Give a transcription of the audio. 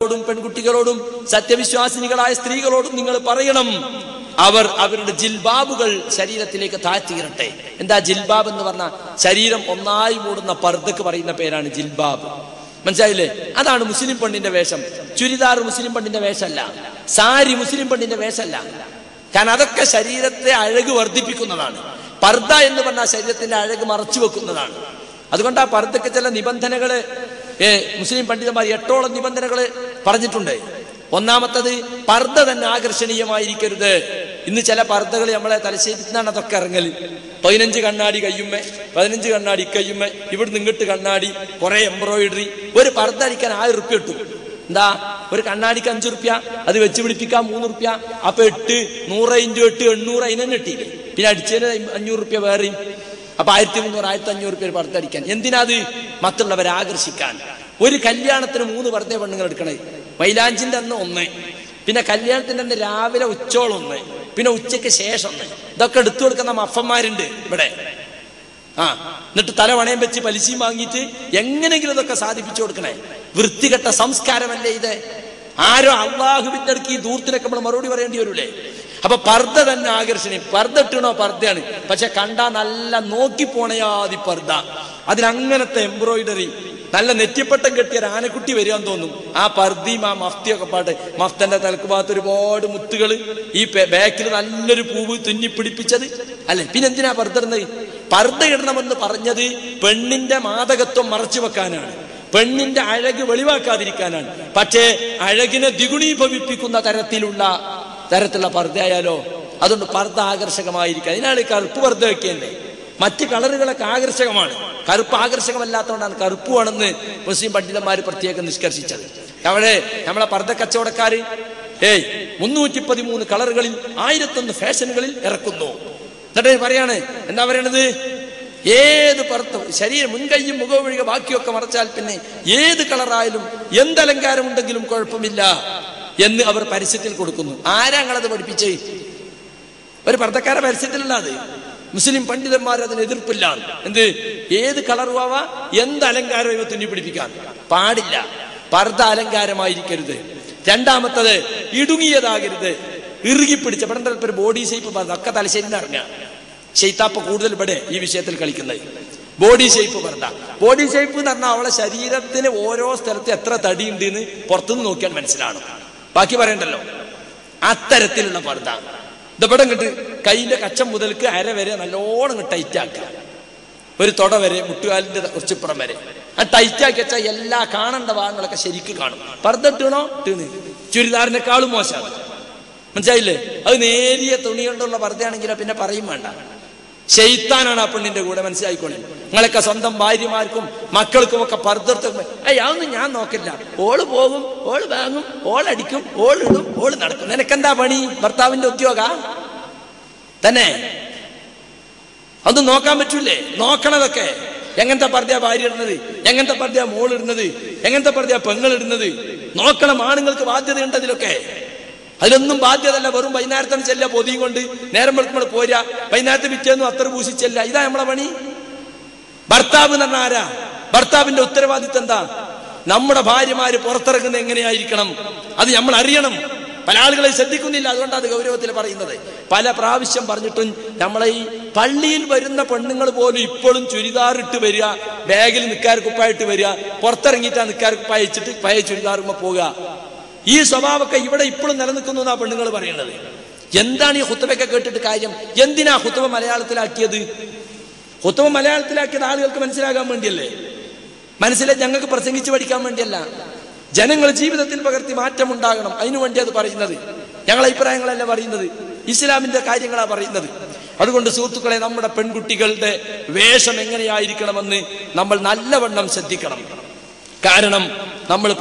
പെൺകുട്ടികളോടും സത്യവിശ്വാസിനികളായ സ്ത്രീകളോടും നിങ്ങൾ പറയണം, അവർ അവരുടെ ജിൽബാബുകൾ ശരീരത്തിലേക്ക് താഴ്ത്തിയിരട്ടെ. എന്താ ജിൽബാബ് എന്ന് പറഞ്ഞാൽ? ശരീരം ഒന്നായി മൂടുന്ന പർദ്ദക്ക് പറയുന്ന പേരാണ് ജിൽബാബ്. മനസ്സിലായില്ലേ? അതാണ് മുസ്ലിം പെണ്ണിന്റെ വേഷം. ചുരിദാർ മുസ്ലിം പെണ്ണിന്റെ വേഷമല്ല, സാരി മുസ്ലിം പെണ്ണിന്റെ വേഷമല്ല. കാരണം അതൊക്കെ ശരീരത്തെ അഴക് വർദ്ധിപ്പിക്കുന്നതാണ്. പർദ്ദ എന്ന് പറഞ്ഞാൽ ശരീരത്തിന്റെ അഴക് മറച്ചു വെക്കുന്നതാണ്. അതുകൊണ്ട് ആ പർദ്ദക്ക് ചില നിബന്ധനകള് മുസ്ലിം പണ്ഡിതന്മാർ 8ഓളം നിബന്ധനകള് പറഞ്ഞിട്ടുണ്ട്. ഒന്നാമത്തത്, പർദ്ദ തന്നെ ആകർഷണീയമായിരിക്കരുത്. ഇന്ന് ചില പർദ്ദകൾ നമ്മളെ തലശ്ശേരിന്നാണ് അതൊക്കെ ഇറങ്ങല്. 15 കണ്ണാടി കയ്യുമ്മേ, 15 കണ്ണാടി കയ്യുമ്മേ, ഇവിടുന്ന് ഇങ്ങോട്ട് കണ്ണാടി, കുറെ എംബ്രോയിഡറി. ഒരു പർദ്ദ അടിക്കാൻ 1000 റുപ്യ കിട്ടും. എന്താ, ഒരു കണ്ണാടിക്ക് 5 റുപ്യ, അത് വെച്ച് പിടിപ്പിക്കാൻ 3 റുപ്യ. അപ്പൊ 8 100 × 8 800 അതിനെ കിട്ടിയില്ലേ? പിന്നെ അടിച്ചതിന് 500 റുപ്യ വേറെയും. അപ്പൊ 1300 1500 റുപ്യ പർദ്ദ അടിക്കാൻ. എന്തിനാ? അത് മറ്റുള്ളവരെ ആകർഷിക്കാൻ. ഒരു കല്യാണത്തിന് 3 പർദ്ദ പെണ്ണുങ്ങൾ എടുക്കണേ. മൈലാഞ്ചിന്റെ അന്ന് 1, പിന്നെ കല്യാണത്തിന്റെ അന്ന് രാവിലെ ഉച്ചോളം 1, പിന്നെ ഉച്ചയ്ക്ക് ശേഷം 1. ഇതൊക്കെ എടുത്തു കൊടുക്കുന്ന മഫന്മാരുണ്ട് ഇവിടെ. എന്നിട്ട് തല വണയം വെച്ച് പലിശയും വാങ്ങിയിട്ട് എങ്ങനെങ്കിലും ഇതൊക്കെ സാധിപ്പിച്ചു കൊടുക്കണേ. വൃത്തികെട്ട സംസ്കാരമല്ലേ ഇത്? ആരോ അള്ളാഹുവിന്റെ അടുക്ക് ഈ ദൂരത്തിനൊക്കെ നമ്മൾ മറുപടി പറയേണ്ടി വരൂലേ? അപ്പൊ പർദ്ദ തന്നെ ആകർഷണീയം. പർദ്ദ ഇട്ടണോ പർദ്ദയാണ്, പക്ഷെ കണ്ടാ നല്ല നോക്കിപ്പോണയാതി പർദ്ദ. അതിനങ്ങനത്തെ എംബ്രോയിഡറി, നല്ല നെറ്റിപ്പട്ടം കെട്ടിയ ആനക്കുട്ടി വരികയെന്ന് തോന്നും. ആ പർദ്ദയും ആ മഫ്തിയൊക്കെ പാട്ട്. മഫ്തന്റെ തലക്ക് ഭാഗത്ത് ഒരുപാട് മുത്തുകൾ, ഈ ബാക്കിൽ നല്ലൊരു പൂവ് തുന്നി പിടിപ്പിച്ചത് അല്ലെ? പിന്നെന്തിനാ പർദ്ദ ഇടുന്നത്? പർദ്ദ ഇടണമെന്ന് പറഞ്ഞത് പെണ്ണിന്റെ മാദകത്വം മറച്ചു വെക്കാനാണ്, പെണ്ണിന്റെ അഴക് വെളിവാക്കാതിരിക്കാനാണ്. പക്ഷേ അഴകിനെ ദ്വിഗുണീഭവിപ്പിക്കുന്ന തരത്തിലുള്ള പർദ്ദയായാലോ? അതുകൊണ്ട് പർദ്ദ ആകർഷകമായിരിക്കും. അതിനാണ് കറുപ്പ് പർദ്ദ വെക്കേണ്ടത്. മറ്റ് കളറുകളൊക്കെ ആകർഷകമാണ്, കറുപ്പ് ആകർഷകമല്ലാത്തതുകൊണ്ടാണ് കറുപ്പ് ആണെന്ന് മുസ്ലിം പണ്ഡിതന്മാർ പ്രത്യേകം നിഷ്കർഷിച്ചത്. അവിടെ നമ്മളെ പർദ്ദ കച്ചവടക്കാര് 313 കളറുകളിൽ 1001 ഫാഷനുകളിൽ ഇറക്കുന്നു. എന്നിട്ട് പറയാണ്, എന്താ പറയണത്? ഏത് പർദ്ദ ശരീരം മുൻകൈയും മുഖവും ഒഴികെ ബാക്കിയൊക്കെ മറച്ചാൽ പിന്നെ ഏത് കളറായാലും എന്തലങ്കാരം ഉണ്ടെങ്കിലും കുഴപ്പമില്ല എന്ന് അവർ പരസ്യത്തിൽ കൊടുക്കുന്നു. ആരാ ഞങ്ങളത് പഠിപ്പിച്ചേ? ഒരു പർദ്ദക്കാരെ പരസ്യത്തിലല്ല അത്. മുസ്ലിം പണ്ഡിതന്മാർ അതിന് എതിർപ്പില്ല. എന്ത്? ഏത് കളറുവാ, എന്ത് അലങ്കാരം ഇവ തുന്നി പിടിപ്പിക്കാൻ പാടില്ല. പർദ്ദ അലങ്കാരമായിരിക്കരുത്. രണ്ടാമത്തത്, ഇടുങ്ങിയതാകരുത്, ഇറുകിപ്പിടിച്ച പെട്ടെന്ന് ബോഡി ഷേപ്പ് പർദ്ദ ഒക്കെ തലശ്ശേരിന്ന് ഇറങ്ങുക. ഷെയ്ത്താപ്പ് കൂടുതൽ ഇവിടെ ഈ വിഷയത്തിൽ കളിക്കുന്നത്. ബോഡി ഷേപ്പ് പർദ്ദ. ബോഡി ഷേപ്പ് എന്ന് പറഞ്ഞാൽ അവളെ ശരീരത്തിന് ഓരോ സ്ഥലത്ത് എത്ര തടി ഉണ്ട് എന്ന് പുറത്തുനിന്ന് നോക്കിയാൽ മനസ്സിലാണ്. ബാക്കി പറയണ്ടല്ലോ. അത്തരത്തിലുള്ള പർദ്ദ ഇതവിടെ ഇങ്ങോട്ട് കൈയിന്റെ കച്ചം മുതൽക്ക് അര വരെ നല്ലോണം ടൈറ്റ് ആക്കുക. ഒരു തൊട വരെ, മുട്ടുകാലിന്റെ കുറച്ചിപ്പുറം വരെ ആ ടൈറ്റ് ആക്കി വെച്ചാൽ എല്ലാ കാണേണ്ട ഭാഗങ്ങളൊക്കെ ശരിക്കും കാണും. പർദ്ദ ഇട്ടണോ ഇട്ടീണ്, ചുരിദാറിനെക്കാളും മോശമാണ്. മനസ്സിലായില്ലേ? അത് നേരിയ തുണി കൊണ്ടുള്ള പർദ്ദയാണെങ്കിലോ പിന്നെ പറയും വേണ്ട. ശൈത്താനാണ് ആ പെണ്ണിന്റെ കൂടെ. മനസ്സിലായിക്കോളെ. നിങ്ങളൊക്കെ സ്വന്തം ഭാര്യമാർക്കും മക്കൾക്കും ഒക്കെ പർദ്ദ അതൊന്നും ഞാൻ നോക്കില്ല. ഓള് പോകും, ഓള് വാങ്ങും, ഓളടിക്കും, ഓളിടും, ഓള് നടക്കും. നിനക്കെന്താ പണി? ഭർത്താവിന്റെ ഉദ്യോഗ തന്നെ? അതൊന്നും നോക്കാൻ പറ്റൂലേ? നോക്കണതൊക്കെ. എങ്ങനത്തെ പർദ്ദയാ ഭാര്യ ഇടുന്നത്, എങ്ങനത്തെ പർദ്ദയാ മോളിടുന്നത്, എങ്ങനത്തെ പർദ്ദയാ പെങ്ങളിടുന്നത് നോക്കണം. ആണുങ്ങൾക്ക് ബാധ്യതയുണ്ട് അതിലൊക്കെ. അതിലൊന്നും ബാധ്യതല്ല. വെറും വൈകുന്നേരത്തിന് ചെല്ല പൊതിയും കൊണ്ട് നേരം വെളുക്കുമ്പോൾ പോരാ, വൈകുന്നേരത്തെ പിറ്റേന്നും അത്ര പൂശിച്ചല്ല. ഇതാ നമ്മളെ പണി. ഭർത്താവ് എന്ന് പറഞ്ഞാൽ ആരാ? ഭർത്താവിന്റെ ഉത്തരവാദിത്വം എന്താ? നമ്മുടെ ഭാര്യമാര് പുറത്തിറങ്ങുന്നത് എങ്ങനെയായിരിക്കണം അത് നമ്മൾ അറിയണം. പല ആളുകളെ ശ്രദ്ധിക്കുന്നില്ല. അതുകൊണ്ടാണ് അത് ഗൗരവത്തിൽ പറയുന്നത്. പല പ്രാവശ്യം പറഞ്ഞിട്ടും നമ്മളെ ഈ പള്ളിയിൽ വരുന്ന പെണ്ണുങ്ങൾ പോലും ഇപ്പോഴും ചുരിദാറിട്ട് വരിക, ബാഗിൽ നിക്കാർക്കുപ്പായിട്ട് വരിക, പുറത്തിറങ്ങിയിട്ടാ നിക്കാർക്കുപ്പായ വെച്ചിട്ട് പഴയ ചുരിദാറുമ്പോ പോവുക. ഈ സ്വഭാവമൊക്കെ ഇവിടെ ഇപ്പോഴും നിലനിൽക്കുന്നു എന്നാ പെണ്ണുങ്ങൾ പറയുന്നത്. എന്താണ് ഈ ഖുത്ബയൊക്കെ കേട്ടിട്ട് കാര്യം? എന്തിനാ ഖുത്ബ മലയാളത്തിലാക്കിയത്? ഖുത്ബ മലയാളത്തിലാക്കിയത് ആളുകൾക്ക് മനസ്സിലാകാൻ വേണ്ടിയല്ലേ? ഞങ്ങൾക്ക് പ്രസംഗിച്ച് പഠിക്കാൻ വേണ്ടിയല്ല. ജനങ്ങൾ ജീവിതത്തിൽ പകർത്തി മാറ്റമുണ്ടാകണം, അതിനുവേണ്ടി അത് പറയുന്നത്. ഞങ്ങളെ അഭിപ്രായങ്ങളല്ല പറയുന്നത്, ഇസ്ലാമിന്റെ കാര്യങ്ങളാണ് പറയുന്നത്. അതുകൊണ്ട് സുഹൃത്തുക്കളെ, നമ്മുടെ പെൺകുട്ടികളുടെ വേഷം എങ്ങനെയായിരിക്കണമെന്ന് നമ്മൾ നല്ലവണ്ണം ശ്രദ്ധിക്കണം. കാരണം നമ്മൾ